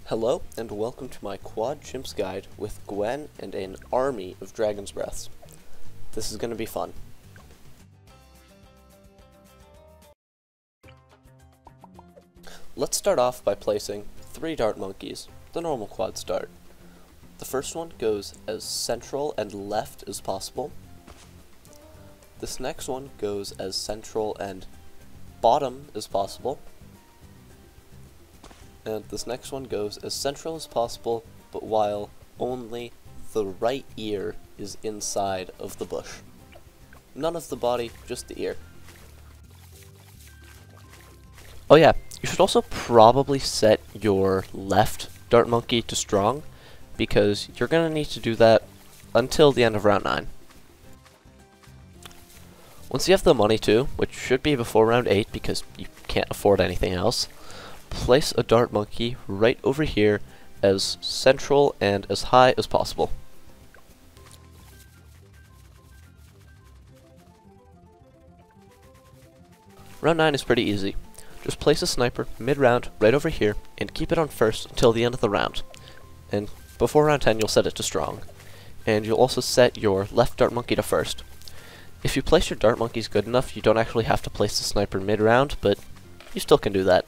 Hello, and welcome to my quad chimps guide with Gwen and an army of dragon's breaths. This is going to be fun. Let's start off by placing 3 dart monkeys, the normal quad start. The first one goes as central and left as possible. This next one goes as central and bottom as possible. And this next one goes as central as possible, but while only the right ear is inside of the bush. None of the body, just the ear. Oh yeah, you should also probably set your left dart monkey to strong, because you're going to need to do that until the end of round 9. Once you have the money too, which should be before round 8 because you can't afford anything else, place a dart monkey right over here as central and as high as possible. Round 9 is pretty easy. Just place a sniper mid-round right over here and keep it on first until the end of the round. And before round 10 you'll set it to strong. And you'll also set your left dart monkey to first. If you place your dart monkeys good enough, you don't actually have to place the sniper mid-round, but you still can do that.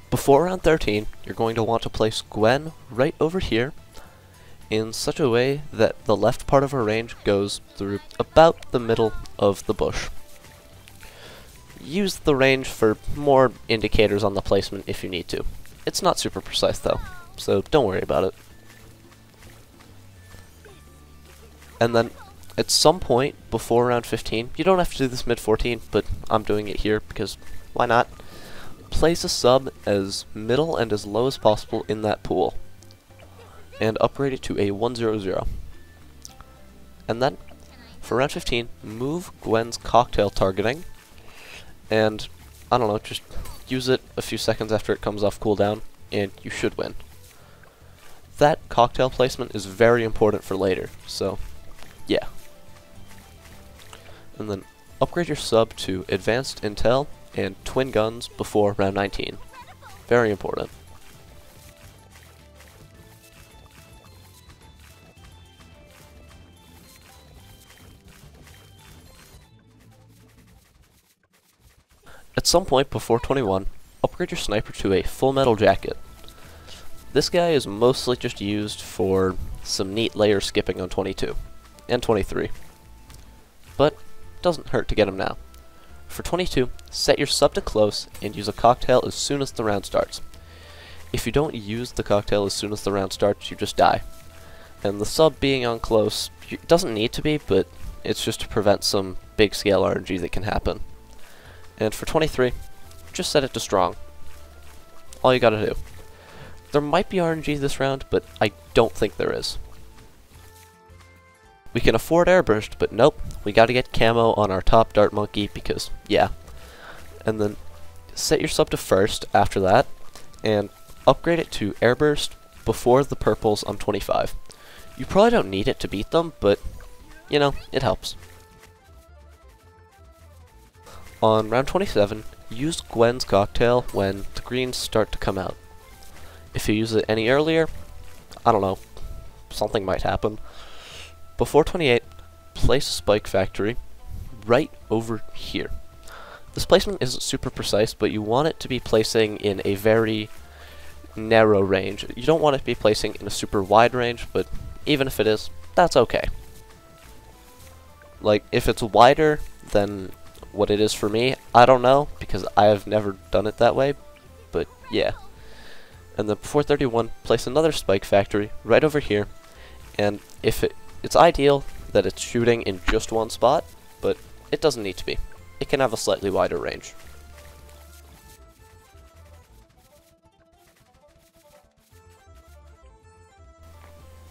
Before round 13, you're going to want to place Gwen right over here in such a way that the left part of her range goes through about the middle of the bush. Use the range for more indicators on the placement if you need to. It's not super precise though, so don't worry about it. And then at some point before round 15, you don't have to do this mid-14, but I'm doing it here because why not? Place a sub as middle and as low as possible in that pool, and upgrade it to a 100. And then, for round 15, move Gwen's cocktail targeting, and, I don't know, just use it a few seconds after it comes off cooldown, and you should win. That cocktail placement is very important for later, so, yeah. And then, upgrade your sub to advanced intel, and twin guns before round 19. Very important. At some point before 21, upgrade your sniper to a full metal jacket. This guy is mostly just used for some neat layer skipping on 22 and 23, but doesn't hurt to get him now. For 22, set your sub to close and use a cocktail as soon as the round starts. If you don't use the cocktail as soon as the round starts, you just die. And the sub being on close, it doesn't need to be, but it's just to prevent some big scale RNG that can happen. And for 23, just set it to strong. All you gotta do. There might be RNG this round, but I don't think there is. We can afford airburst, but nope, we gotta get camo on our top dart monkey because, yeah. And then set your sub to first after that, and upgrade it to airburst before the purples on 25. You probably don't need it to beat them, but, you know, it helps. On round 27, use Gwen's cocktail when the greens start to come out. If you use it any earlier, I don't know, something might happen. Before 28, place a spike factory right over here. This placement isn't super precise, but you want it to be placing in a very narrow range. You don't want it to be placing in a super wide range, but even if it is, that's okay. Like, if it's wider than what it is for me, I don't know, because I have never done it that way, but yeah. And then before 31, place another spike factory right over here, and if it's ideal that it's shooting in just one spot, but it doesn't need to be. It can have a slightly wider range.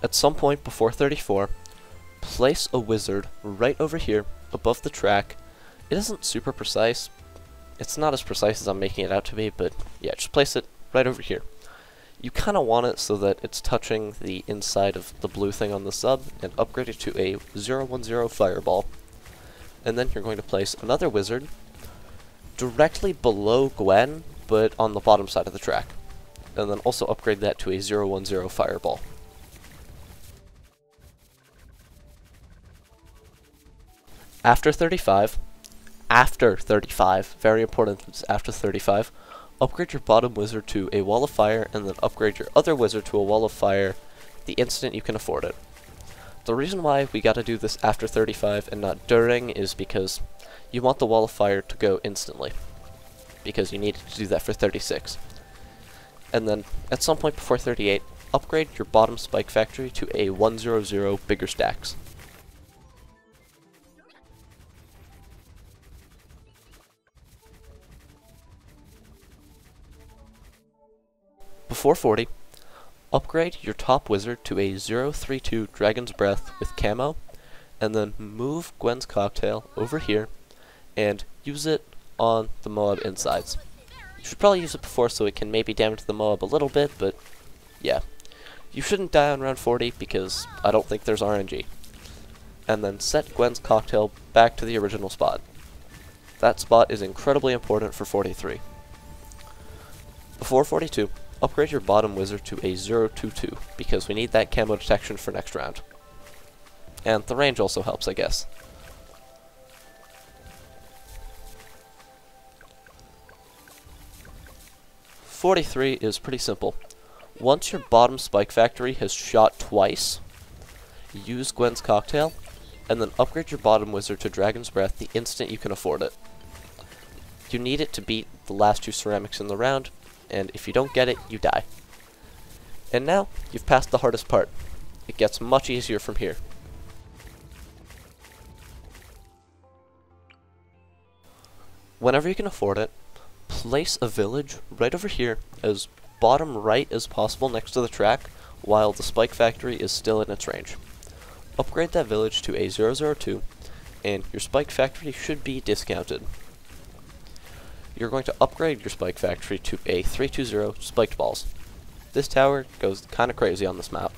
At some point before 34, place a wizard right over here above the track. It isn't super precise. It's not as precise as I'm making it out to be, but yeah, just place it right over here. You kind of want it so that it's touching the inside of the blue thing on the sub, and upgrade it to a 010 Fireball. And then you're going to place another wizard directly below Gwen, but on the bottom side of the track. And then also upgrade that to a 010 Fireball. After 35, very important, it's after 35, upgrade your bottom wizard to a Wall of Fire, and then upgrade your other wizard to a Wall of Fire the instant you can afford it. The reason why we gotta do this after 35 and not during is because you want the Wall of Fire to go instantly, because you need to do that for 36. And then, at some point before 38, upgrade your bottom Spike Factory to a 100 Bigger Stacks. Before 40, upgrade your top wizard to a 032 Dragon's Breath with camo, and then move Gwen's Cocktail over here, and use it on the Moab insides. You should probably use it before so it can maybe damage the Moab a little bit, but yeah. You shouldn't die on round 40 because I don't think there's RNG. And then set Gwen's Cocktail back to the original spot. That spot is incredibly important for 43. Before 42, upgrade your bottom wizard to a 022 because we need that camo detection for next round. And the range also helps, I guess. .43 is pretty simple. Once your bottom Spike Factory has shot twice, use Gwen's Cocktail, and then upgrade your bottom wizard to Dragon's Breath the instant you can afford it. You need it to beat the last two ceramics in the round, and if you don't get it, you die. And now, you've passed the hardest part. It gets much easier from here. Whenever you can afford it, place a village right over here as bottom right as possible next to the track while the Spike Factory is still in its range. Upgrade that village to a 002 and your Spike Factory should be discounted. You're going to upgrade your Spike Factory to a 320 Spiked Balls. This tower goes kinda crazy on this map.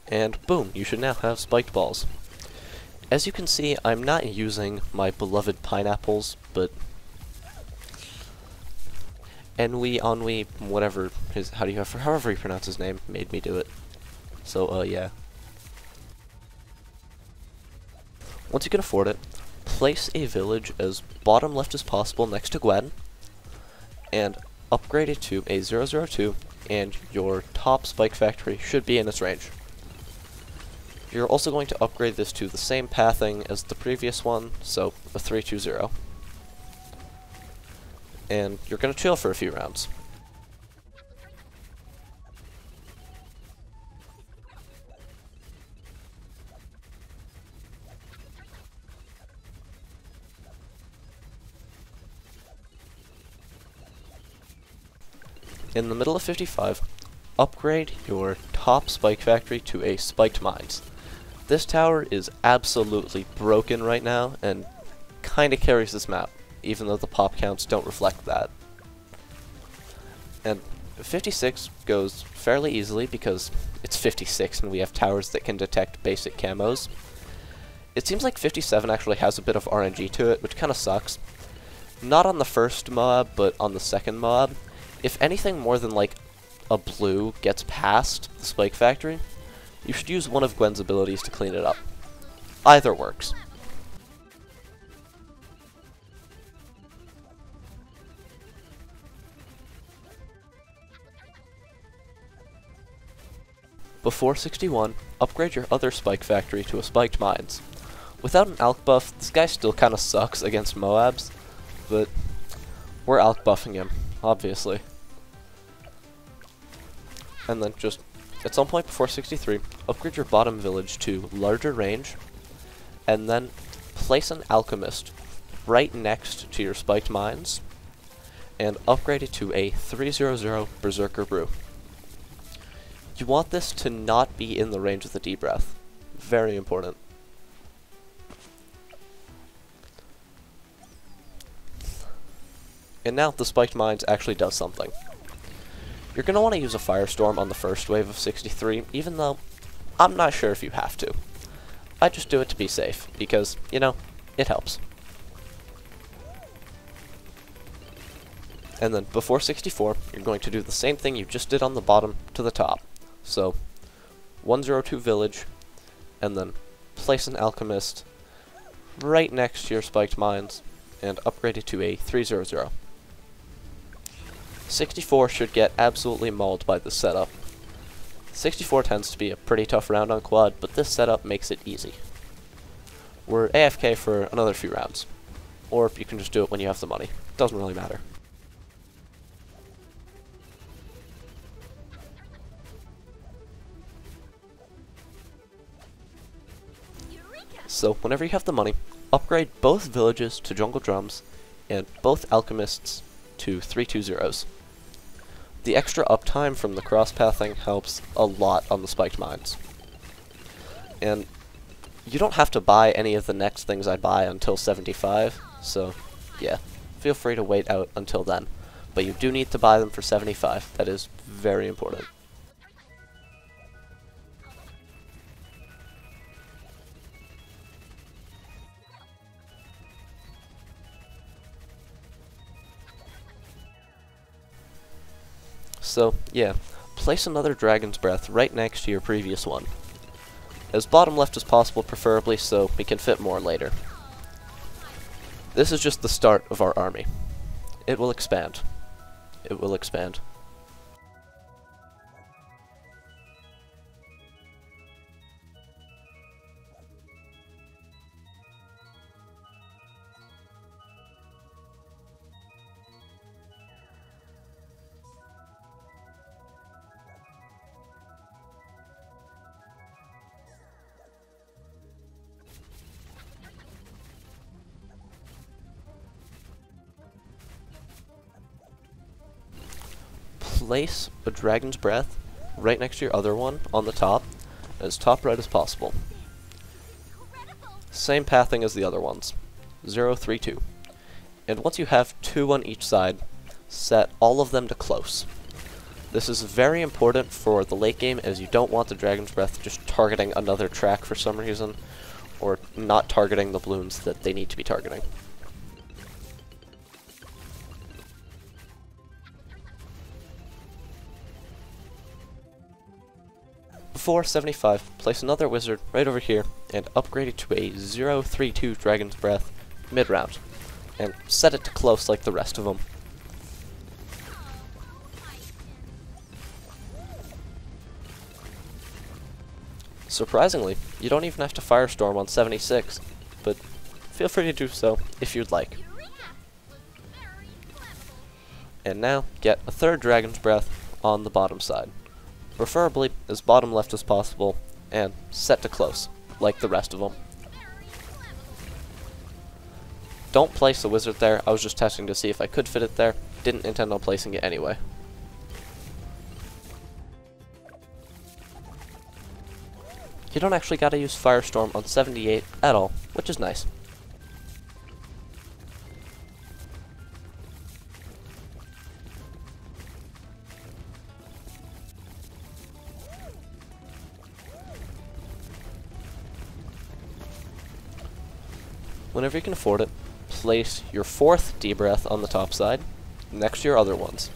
And boom, you should now have Spiked Balls. As you can see, I'm not using my beloved pineapples, but Ennui, whatever his, however you pronounce his name, made me do it. So, yeah. Once you can afford it, place a village as bottom left as possible next to Gwen, and upgrade it to a 002, and your top Spike Factory should be in its range. You're also going to upgrade this to the same pathing as the previous one, so a 320. And you're going to chill for a few rounds. In the middle of 55, upgrade your top Spike Factory to a Spiked Mines. This tower is absolutely broken right now, and kinda carries this map, even though the pop counts don't reflect that. And 56 goes fairly easily because it's 56 and we have towers that can detect basic camos. It seems like 57 actually has a bit of RNG to it, which kinda sucks. Not on the first Moab, but on the second Moab. If anything more than like a blue gets past the Spike Factory, you should use one of Gwen's abilities to clean it up. Either works. Before 61, upgrade your other Spike Factory to a Spiked Mines. Without an Alk buff, this guy still kinda sucks against Moabs, but we're Alk buffing him, obviously. And then just, at some point before 63, upgrade your bottom village to larger range, and then place an Alchemist right next to your Spiked Mines, and upgrade it to a 300 Berserker Brew. You want this to not be in the range of the D-Breath. Very important. And now the spiked mines actually does something. You're going to want to use a firestorm on the first wave of 63, even though I'm not sure if you have to. I just do it to be safe, because, you know, it helps. And then before 64, you're going to do the same thing you just did on the bottom to the top. So, 102 village, and then place an alchemist right next to your spiked mines, and upgrade it to a 300. 64 should get absolutely mauled by this setup. 64 tends to be a pretty tough round on quad, but this setup makes it easy. We're AFK for another few rounds. Or you can just do it when you have the money. Doesn't really matter. So, whenever you have the money, upgrade both villages to jungle drums, and both alchemists to 320s. The extra uptime from the cross-pathing helps a lot on the spiked mines. And you don't have to buy any of the next things I buy until 75, so yeah, feel free to wait out until then. But you do need to buy them for 75, that is very important. So, yeah, place another Dragon's Breath right next to your previous one. As bottom left as possible, preferably, so we can fit more later. This is just the start of our army. It will expand. It will expand. Place a Dragon's Breath right next to your other one on the top, as top right as possible. Same pathing as the other ones, 0, 3, 2. And once you have 2 on each side, set all of them to close. This is very important for the late game, as you don't want the Dragon's Breath just targeting another track for some reason, or not targeting the Bloons that they need to be targeting. Before 75, place another wizard right over here, and upgrade it to a 0-3-2 Dragon's Breath mid-round, and set it to close like the rest of them. Surprisingly, you don't even have to Firestorm on 76, but feel free to do so if you'd like. And now, get a third Dragon's Breath on the bottom side. Preferably as bottom left as possible, and set to close, like the rest of them. Don't place the wizard there, I was just testing to see if I could fit it there, didn't intend on placing it anyway. You don't actually gotta use Firestorm on 78 at all, which is nice. Whenever you can afford it, place your 4th D-Breath on the top side, next to your other ones.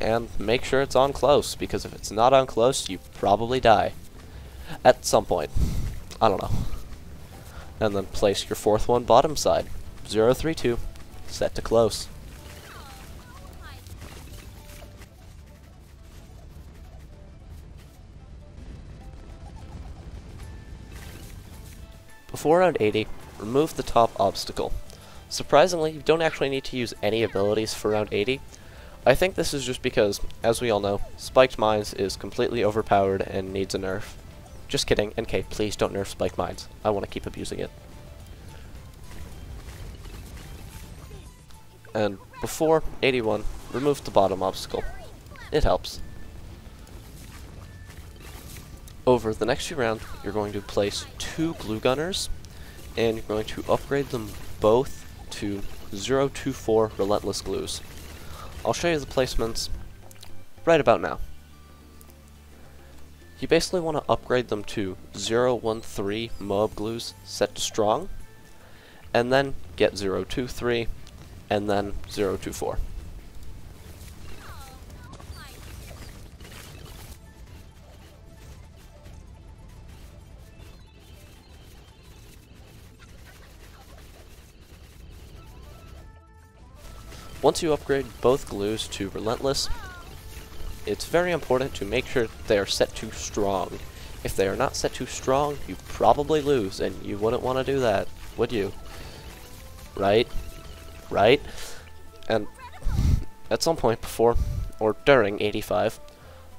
And make sure it's on close, because if it's not on close, you probably die. At some point. I don't know. And then place your 4th one bottom side, 0-3-2, set to close. Before round 80, remove the top obstacle. Surprisingly, you don't actually need to use any abilities for round 80. I think this is just because, as we all know, Spiked Mines is completely overpowered and needs a nerf. Just kidding, NK, please don't nerf Spiked Mines. I want to keep abusing it. And before 81, remove the bottom obstacle. It helps. Over the next few rounds, you're going to place 2 glue gunners, and you're going to upgrade them both to 024 Relentless Glues. I'll show you the placements right about now. You basically want to upgrade them to 013 Moab Glues set to strong, and then get 023, and then 024. Once you upgrade both glues to Relentless, it's very important to make sure they are set to strong. If they are not set to strong, you probably lose, and you wouldn't want to do that, would you? Right? Right? And at some point before or during 85,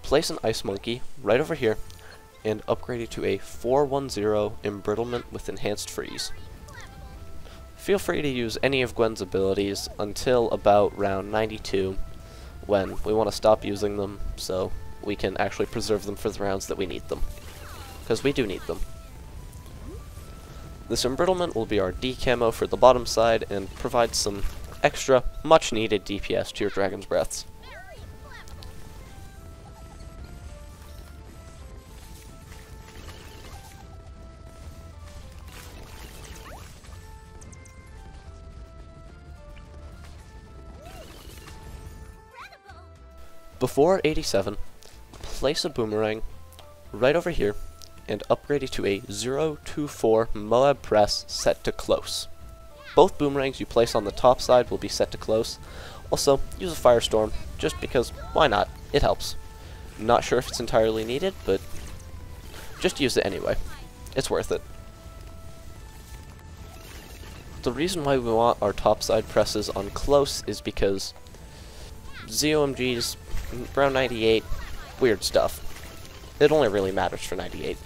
place an Ice Monkey right over here and upgrade it to a 410 Embrittlement with Enhanced Freeze. Feel free to use any of Gwen's abilities until about round 92, when we want to stop using them so we can actually preserve them for the rounds that we need them. Because we do need them. This Embrittlement will be our D camo for the bottom side and provide some extra, much needed DPS to your Dragon's Breaths. Before 87, place a boomerang right over here and upgrade it to a 024 Moab Press set to close. Both boomerangs you place on the top side will be set to close. Also, use a Firestorm, just because, why not? It helps. Not sure if it's entirely needed, but just use it anyway. It's worth it. The reason why we want our top side presses on close is because ZOMGs, round 98, weird stuff. It only really matters for 98.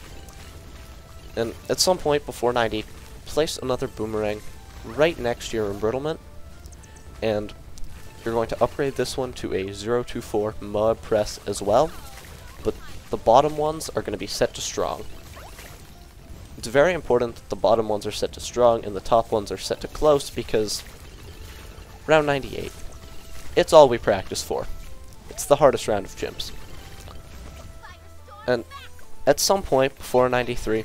And at some point before 90, place another boomerang right next to your Embrittlement, and you're going to upgrade this one to a 024 Moab Press as well, but the bottom ones are going to be set to strong. It's very important that the bottom ones are set to strong and the top ones are set to close, because round 98, it's all we practice for. It's the hardest round of Chimps. And at some point before 93,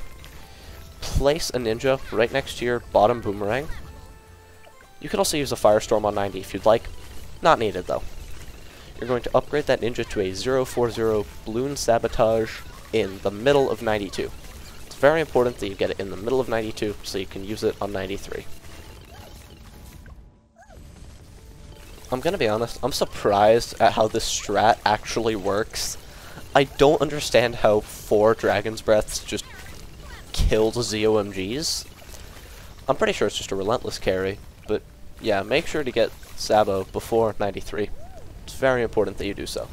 place a ninja right next to your bottom boomerang. You can also use a Firestorm on 90 if you'd like. Not needed though. You're going to upgrade that ninja to a 040 Bloon Sabotage in the middle of 92. It's very important that you get it in the middle of 92 so you can use it on 93. I'm gonna be honest, I'm surprised at how this strat actually works. I don't understand how 4 Dragon's Breaths just killed ZOMGs. I'm pretty sure it's just a Relentless carry, but yeah, make sure to get Sabo before 93. It's very important that you do so.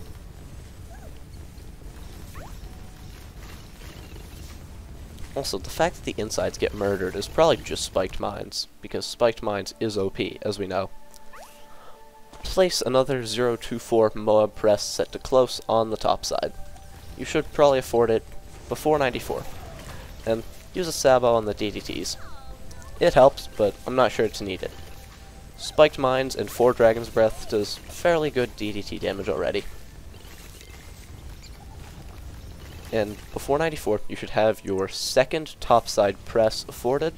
Also, the fact that the insides get murdered is probably just Spiked Mines, because Spiked Mines is OP, as we know. Place another 024 Moab Press set to close on the top side. You should probably afford it before 94. And use a Sabo on the DDTs. It helps, but I'm not sure it's needed. Spiked Mines and 4 Dragon's Breath does fairly good DDT damage already. And before 94, you should have your second topside press afforded,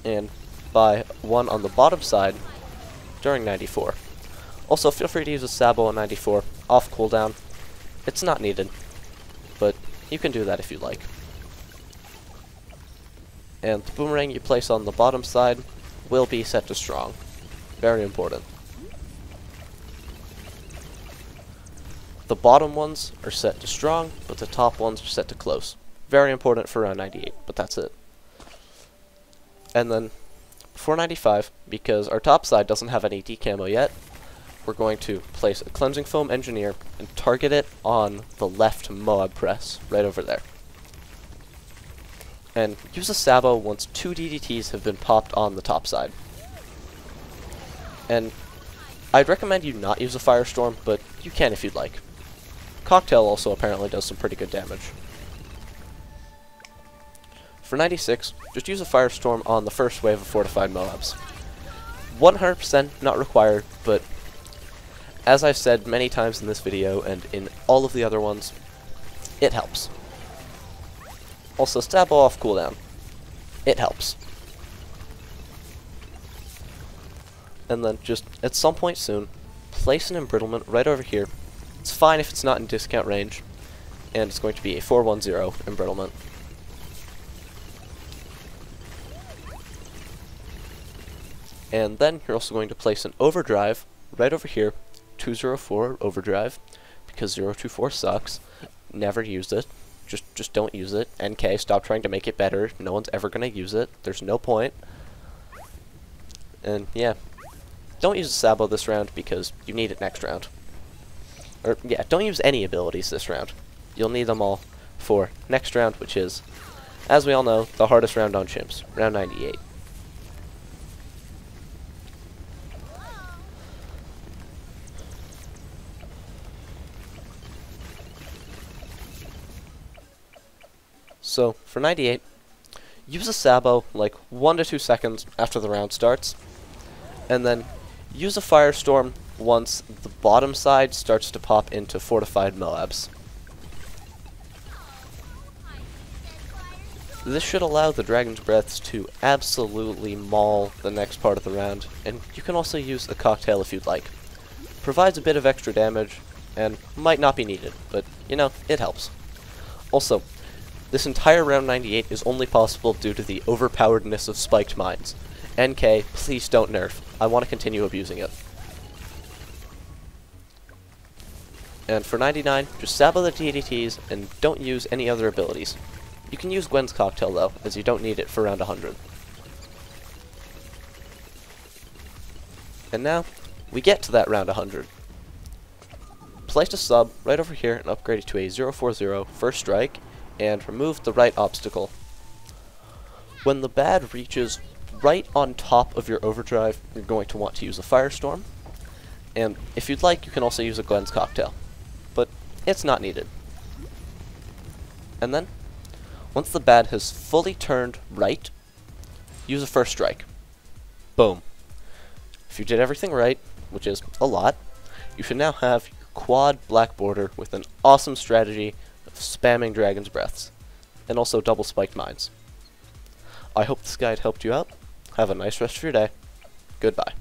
and by one on the bottom side during 94. Also, feel free to use a Sabo on 94, off cooldown. It's not needed, but you can do that if you like. And the boomerang you place on the bottom side will be set to strong. Very important. The bottom ones are set to strong, but the top ones are set to close. Very important for round 98, but that's it. And then, before 95, because our top side doesn't have any decamo yet, we're going to place a Cleansing Foam Engineer and target it on the left Moab Press, right over there. And use a Sabo once 2 DDTs have been popped on the top side. And I'd recommend you not use a Firestorm, but you can if you'd like. Cocktail also apparently does some pretty good damage. For 96, just use a Firestorm on the first wave of fortified Moabs. 100% not required, but as I've said many times in this video and in all of the other ones, it helps. Also, stab off cooldown. It helps. And then just at some point soon, place an embrittlement right over here. It's fine if it's not in discount range, and it's going to be a 410 embrittlement. And then you're also going to place an overdrive right over here, 204 overdrive, because 024 sucks. Never use it. Just don't use it. NK, stop trying to make it better. No one's ever gonna use it. There's no point. And yeah, don't use a Sabo this round because you need it next round. Or yeah, don't use any abilities this round. You'll need them all for next round, which is, as we all know, the hardest round on Chimps, round 98. So, for 98, use a Sabo like 1 to 2 seconds after the round starts, and then use a Firestorm once the bottom side starts to pop into fortified Moabs. This should allow the Dragon's Breaths to absolutely maul the next part of the round, and you can also use a cocktail if you'd like. Provides a bit of extra damage, and might not be needed, but, you know, it helps. Also, this entire round 98 is only possible due to the overpoweredness of spiked mines. NK, please don't nerf. I want to continue abusing it. And for 99, just Sabo the TDTs and don't use any other abilities. You can use Gwen's cocktail though, as you don't need it for round 100. And now, we get to that round 100. Place a sub right over here and upgrade it to a 040 first strike, and remove the right obstacle. When the bad reaches right on top of your overdrive, you're going to want to use a Firestorm, and if you'd like, you can also use a Gwen's cocktail, but it's not needed. And then, once the bad has fully turned right, use a first strike. Boom. If you did everything right, which is a lot, you should now have your quad black border with an awesome strategy of spamming Dragon's Breaths, and also double spiked mines. I hope this guide helped you out. Have a nice rest of your day. Goodbye.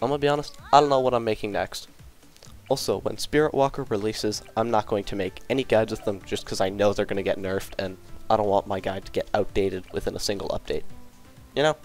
I'm gonna be honest, I don't know what I'm making next. Also, when Spirit Walker releases, I'm not going to make any guides with them just because I know they're gonna get nerfed, and I don't want my guide to get outdated within a single update. You know?